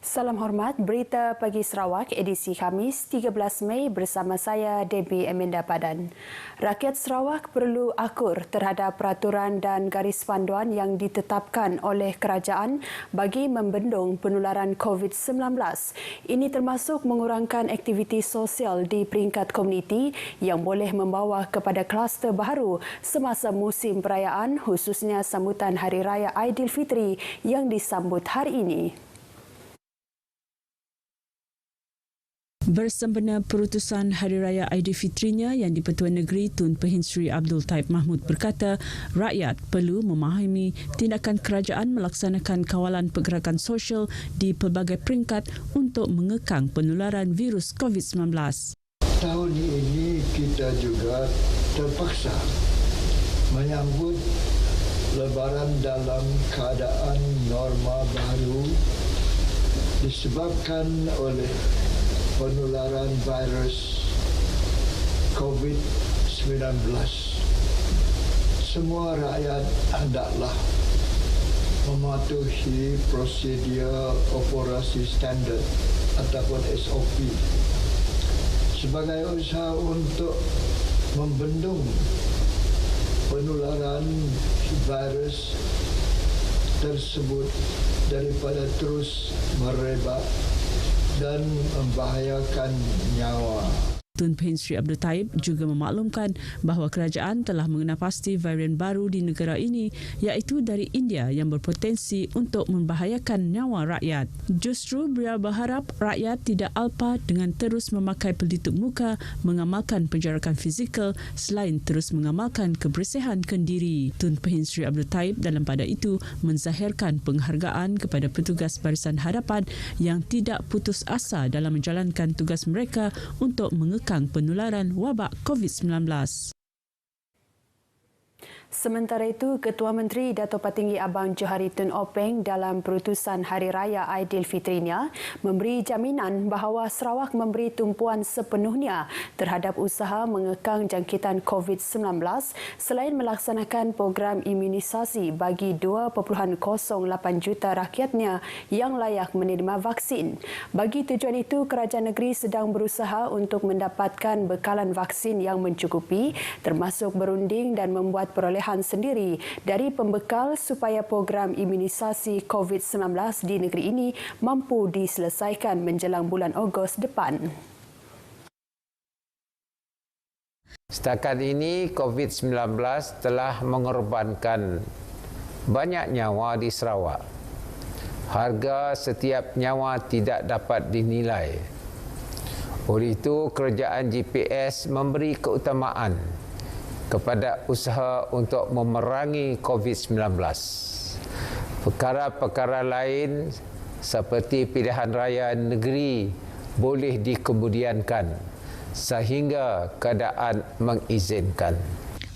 Salam hormat, Berita Pagi Sarawak edisi Khamis 13 Mei bersama saya Debbie Eminda Padan. Rakyat Sarawak perlu akur terhadap peraturan dan garis panduan yang ditetapkan oleh kerajaan bagi membendung penularan COVID-19. Ini termasuk mengurangkan aktiviti sosial di peringkat komuniti yang boleh membawa kepada kluster baharu semasa musim perayaan, khususnya sambutan Hari Raya Aidilfitri yang disambut hari ini. Bersempena perutusan Hari Raya Aidilfitrinya yang di-Pertuan Negeri Tun Pehin Sri Abdul Taib Mahmud berkata, rakyat perlu memahami tindakan kerajaan melaksanakan kawalan pergerakan sosial di pelbagai peringkat untuk mengekang penularan virus COVID-19. Tahun ini kita juga terpaksa menyambut Lebaran dalam keadaan norma baru disebabkan oleh penularan virus COVID-19. Semua rakyat hendaklah mematuhi prosedur operasi standard ataupun SOP sebagai usaha untuk membendung penularan virus tersebut daripada terus merebak dan membahayakan nyawa. Tun Pehin Sri Abdul Taib juga memaklumkan bahawa kerajaan telah mengenal pasti varian baru di negara ini iaitu dari India yang berpotensi untuk membahayakan nyawa rakyat. Justru beliau berharap rakyat tidak alpa dengan terus memakai pelitup muka, mengamalkan penjarakan fizikal selain terus mengamalkan kebersihan kendiri. Tun Pehin Sri Abdul Taib dalam pada itu menzahirkan penghargaan kepada petugas barisan hadapan yang tidak putus asa dalam menjalankan tugas mereka untuk mengekang penularan wabak COVID-19. Sementara itu, Ketua Menteri Dato' Patinggi Abang Johari Tun Openg dalam perutusan Hari Raya Aidilfitrinya memberi jaminan bahawa Sarawak memberi tumpuan sepenuhnya terhadap usaha mengekang jangkitan COVID-19 selain melaksanakan program imunisasi bagi 2.08 juta rakyatnya yang layak menerima vaksin. Bagi tujuan itu, kerajaan negeri sedang berusaha untuk mendapatkan bekalan vaksin yang mencukupi termasuk berunding dan membuat perolehan sendiri dari pembekal supaya program imunisasi COVID-19 di negeri ini mampu diselesaikan menjelang bulan Ogos depan. Setakat ini COVID-19 telah mengorbankan banyak nyawa di Sarawak. Harga setiap nyawa tidak dapat dinilai. Oleh itu, kerajaan GPS memberi keutamaan kepada usaha untuk memerangi COVID-19. Perkara-perkara lain seperti pilihan raya negeri boleh dikemudiankan sehingga keadaan mengizinkan.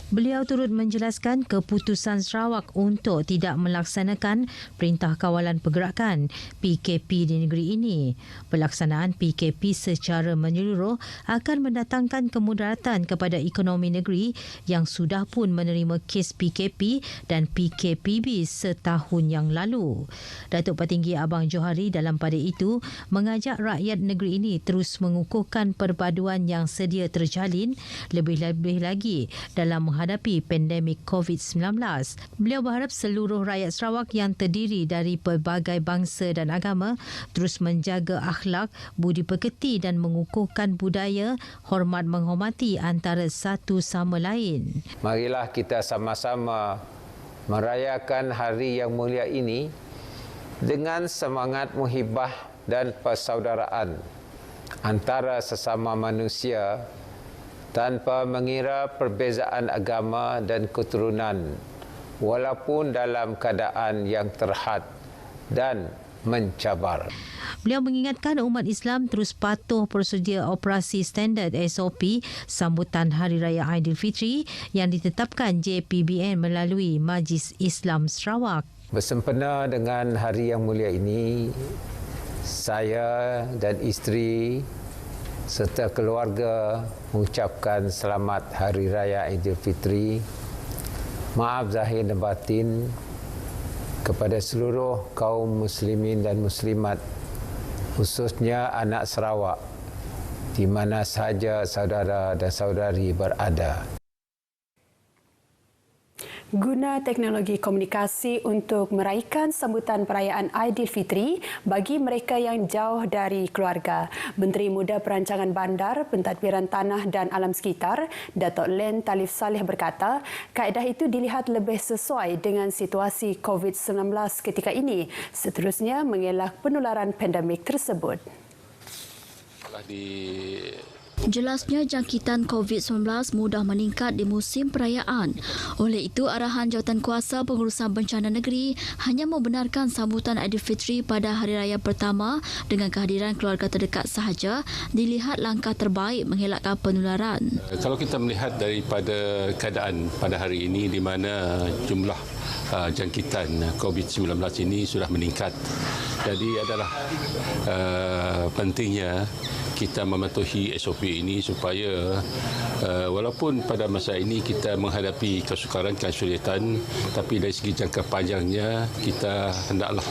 Beliau turut menjelaskan keputusan Sarawak untuk tidak melaksanakan Perintah Kawalan Pergerakan PKP di negeri ini. Pelaksanaan PKP secara menyeluruh akan mendatangkan kemudaratan kepada ekonomi negeri yang sudah pun menerima kes PKP dan PKPB setahun yang lalu. Datuk Patinggi Abang Johari dalam pada itu mengajak rakyat negeri ini terus mengukuhkan perpaduan yang sedia terjalin lebih-lebih lagi dalam menghadapi pandemik COVID-19. Beliau berharap seluruh rakyat Sarawak yang terdiri dari pelbagai bangsa dan agama terus menjaga akhlak, budi pekerti dan mengukuhkan budaya hormat menghormati antara satu sama lain. Marilah kita sama-sama merayakan hari yang mulia ini dengan semangat muhibah dan persaudaraan antara sesama manusia tanpa mengira perbezaan agama dan keturunan walaupun dalam keadaan yang terhad dan mencabar. Beliau mengingatkan umat Islam terus patuh prosedur operasi standard SOP sambutan Hari Raya Aidilfitri yang ditetapkan JPBN melalui Majlis Islam Sarawak. Bersempena dengan hari yang mulia ini, saya dan isteri serta keluarga mengucapkan selamat Hari Raya Aidilfitri. Maaf zahir dan batin kepada seluruh kaum muslimin dan muslimat khususnya anak Sarawak di mana sahaja saudara dan saudari berada. Guna teknologi komunikasi untuk meraihkan sambutan perayaan Aidilfitri bagi mereka yang jauh dari keluarga. Menteri Muda Perancangan Bandar, Pentadbiran Tanah dan Alam Sekitar, Datuk Len Talif Saleh berkata, kaedah itu dilihat lebih sesuai dengan situasi COVID-19 ketika ini, seterusnya mengelak penularan pandemik tersebut. Jelasnya jangkitan COVID-19 mudah meningkat di musim perayaan. Oleh itu, arahan Jawatankuasa Pengurusan Bencana Negeri hanya membenarkan sambutan Aidilfitri pada hari raya pertama dengan kehadiran keluarga terdekat sahaja dilihat langkah terbaik mengelakkan penularan. Kalau kita melihat daripada keadaan pada hari ini di mana jumlah jangkitan COVID-19 ini sudah meningkat. Jadi adalah pentingnya kita mematuhi SOP ini supaya walaupun pada masa ini kita menghadapi kesukaran, kesulitan, tapi dari segi jangka panjangnya kita hendaklah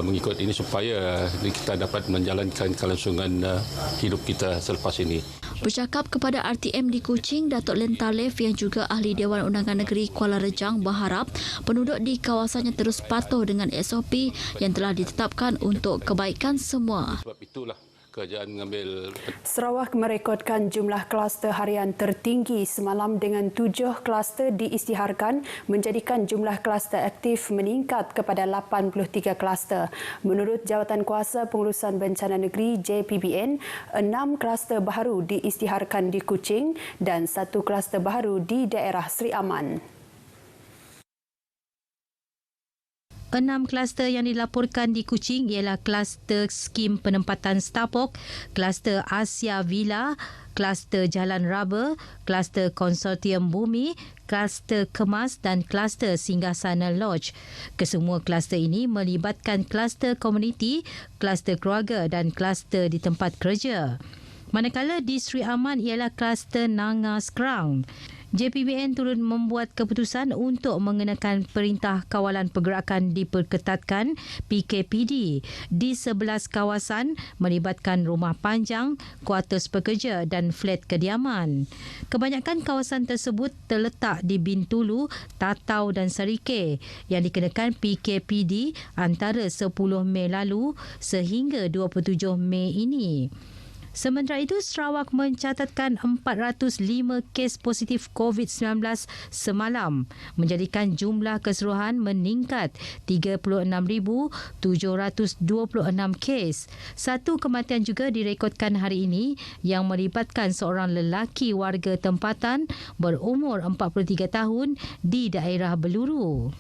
mengikut ini supaya kita dapat menjalankan kelangsungan hidup kita selepas ini. Bercakap kepada RTM di Kuching, Datuk Len Talif yang juga ahli Dewan Undangan Negeri Kuala Rejang berharap penduduk di kawasannya terus patuh dengan SOP yang telah ditetapkan untuk kebaikan semua. Sebab itulah kerajaan mengambil. Sarawak merekodkan jumlah kluster harian tertinggi semalam dengan 7 kluster diisytiharkan menjadikan jumlah kluster aktif meningkat kepada 83 kluster. Menurut Jawatankuasa Pengurusan Bencana Negeri JPBN, 6 kluster baru diisytiharkan di Kuching dan 1 kluster baru di daerah Seri Aman. 6 kluster yang dilaporkan di Kuching ialah kluster skim penempatan Starpok, kluster Asia Villa, kluster Jalan Raba, kluster Konsortium Bumi, kluster Kemas dan kluster Singgasana Lodge. Kesemua kluster ini melibatkan kluster komuniti, kluster keluarga dan kluster di tempat kerja. Manakala di Seri Aman ialah kluster Nanga Skrang. JPBN turut membuat keputusan untuk mengenakan Perintah Kawalan Pergerakan Diperketatkan PKPD di 11 kawasan melibatkan rumah panjang, kuartus pekerja dan flat kediaman. Kebanyakan kawasan tersebut terletak di Bintulu, Tatau dan Serike yang dikenakan PKPD antara 10 Mei lalu sehingga 27 Mei ini. Sementara itu, Sarawak mencatatkan 405 kes positif COVID-19 semalam, menjadikan jumlah keseluruhan meningkat 36,726 kes. 1 kematian juga direkodkan hari ini yang melibatkan seorang lelaki warga tempatan berumur 43 tahun di daerah Beluru.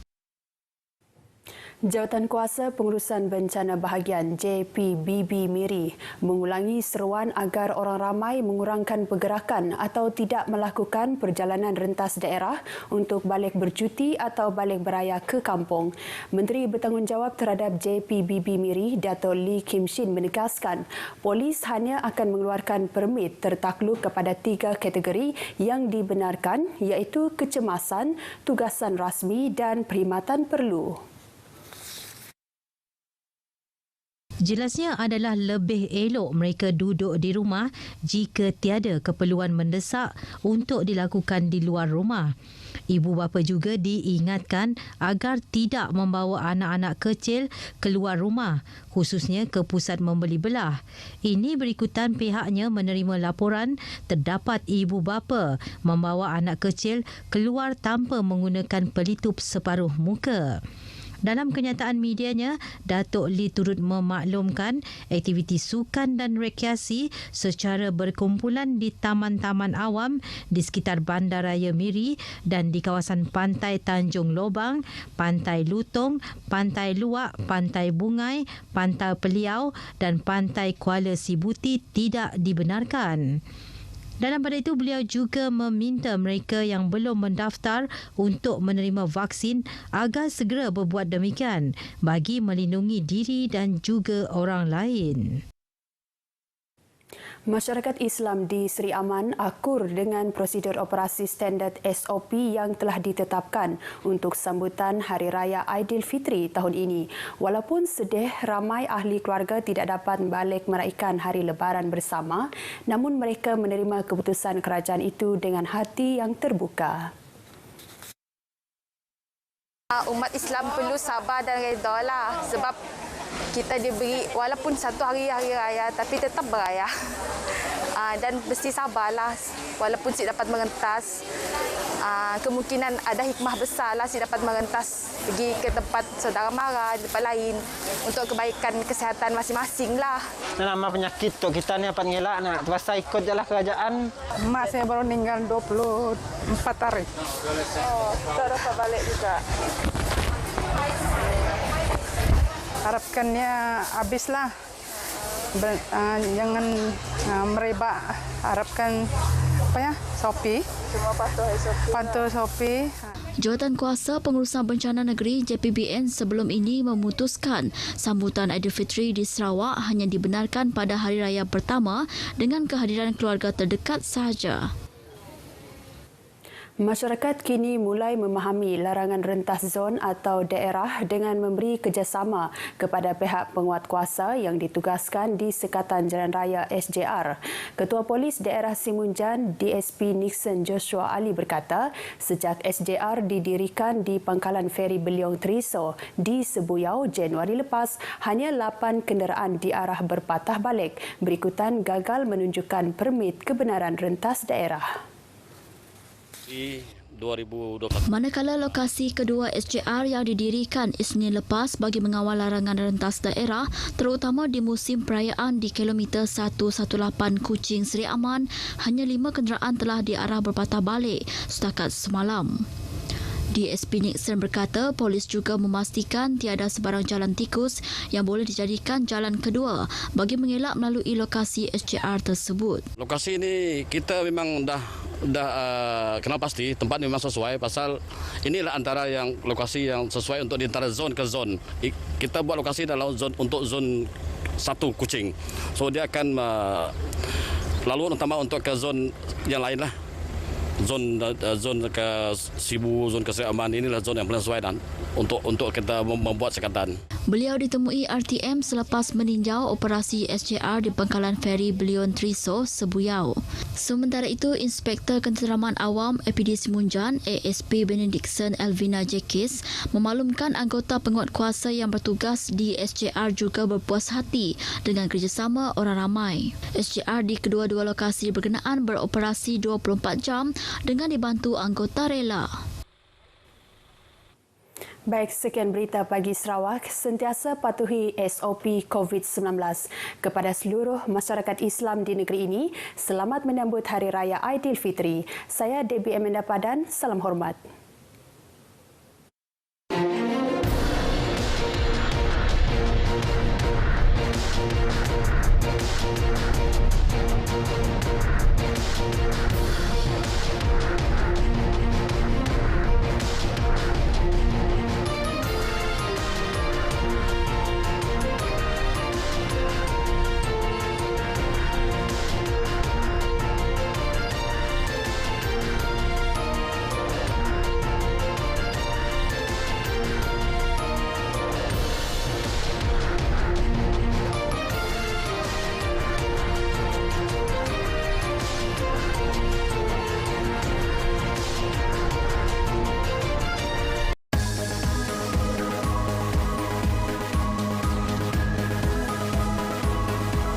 Jawatankuasa Pengurusan Bencana Bahagian JPBB Miri mengulangi seruan agar orang ramai mengurangkan pergerakan atau tidak melakukan perjalanan rentas daerah untuk balik bercuti atau balik beraya ke kampung. Menteri Bertanggungjawab terhadap JPBB Miri, Dato' Lee Kim Shin menegaskan, polis hanya akan mengeluarkan permit tertakluk kepada 3 kategori yang dibenarkan iaitu kecemasan, tugasan rasmi dan perkhidmatan perlu. Jelasnya adalah lebih elok mereka duduk di rumah jika tiada keperluan mendesak untuk dilakukan di luar rumah. Ibu bapa juga diingatkan agar tidak membawa anak-anak kecil keluar rumah, khususnya ke pusat membeli belah. Ini berikutan pihaknya menerima laporan terdapat ibu bapa membawa anak kecil keluar tanpa menggunakan pelitup separuh muka. Dalam kenyataan medianya, Datuk Lee turut memaklumkan aktiviti sukan dan rekreasi secara berkumpulan di taman-taman awam di sekitar Bandaraya Miri dan di kawasan Pantai Tanjung Lobang, Pantai Lutong, Pantai Luak, Pantai Bungai, Pantai Peliau dan Pantai Kuala Sibuti tidak dibenarkan. Dalam pada itu, beliau juga meminta mereka yang belum mendaftar untuk menerima vaksin agar segera berbuat demikian bagi melindungi diri dan juga orang lain. Masyarakat Islam di Seri Aman akur dengan prosedur operasi standard SOP yang telah ditetapkan untuk sambutan Hari Raya Aidilfitri tahun ini. Walaupun sedih ramai ahli keluarga tidak dapat balik meraihkan Hari Lebaran bersama, namun mereka menerima keputusan kerajaan itu dengan hati yang terbuka. Umat Islam perlu sabar dan reda lah sebab kita diberi walaupun satu hari raya tapi tetap beraya. Dan mesti sabarlah walaupun si dapat merentas. Kemungkinan ada hikmah besarlah si dapat merentas pergi ke tempat saudara mara, tempat lain untuk kebaikan kesihatan masing-masing lah. Nama penyakit tu kita ni apa ngelak nak terpaksa ikut je lah kerajaan. Mak saya baru meninggal 24 hari. Oh, terus balik juga. Harapkannya habislah. Jangan merebak. Harapkan SOP. Cuma patuh SOP. Jawatan Kuasa Pengurusan Bencana Negeri JPBN sebelum ini memutuskan sambutan Aidilfitri di Sarawak hanya dibenarkan pada hari raya pertama dengan kehadiran keluarga terdekat sahaja. Masyarakat kini mulai memahami larangan rentas zon atau daerah dengan memberi kerjasama kepada pihak penguatkuasa yang ditugaskan di Sekatan Jalan Raya SJR. Ketua Polis Daerah Simunjan DSP Nixon Joshua Ali berkata, sejak SJR didirikan di pangkalan feri Beliong Triso di Sebuyau Januari lepas, hanya 8 kenderaan diarah berpatah balik berikutan gagal menunjukkan permit kebenaran rentas daerah. 2024. Manakala lokasi kedua SJR yang didirikan Isnin lepas bagi mengawal larangan rentas daerah terutama di musim perayaan di kilometer 118 Kuching Seri Aman, hanya 5 kenderaan telah diarah berpatah balik setakat semalam. DSP Nixon berkata polis juga memastikan tiada sebarang jalan tikus yang boleh dijadikan jalan kedua bagi mengelak melalui lokasi SJR tersebut. Lokasi ini kita memang dah kenal pasti tempat memang sesuai pasal inilah antara yang lokasi yang sesuai untuk di antara zon ke zon. Kita buat lokasi dalam zon untuk zon 1 Kuching. So dia akan lalu utama untuk ke zon yang lain lah. Zon ke Sibu, zon ke Seri Aman, inilah zon yang paling sesuai dan untuk kita membuat sekatan. Beliau ditemui RTM selepas meninjau operasi SJR di pangkalan feri Beliong Triso, Sebuyau. Sementara itu, Inspektor Ketenteraman Awam APD Simunjan ASP Benedikson Elvina Jekis memaklumkan anggota penguatkuasa yang bertugas di SJR juga berpuas hati dengan kerjasama orang ramai. SJR di kedua-dua lokasi berkenaan beroperasi 24 jam dengan dibantu anggota rela. Baik, sekian berita pagi Sarawak. Sentiasa patuhi SOP COVID-19. Kepada seluruh masyarakat Islam di negeri ini, selamat menyambut Hari Raya Aidilfitri. Saya Debbie Amanda Padan, salam hormat.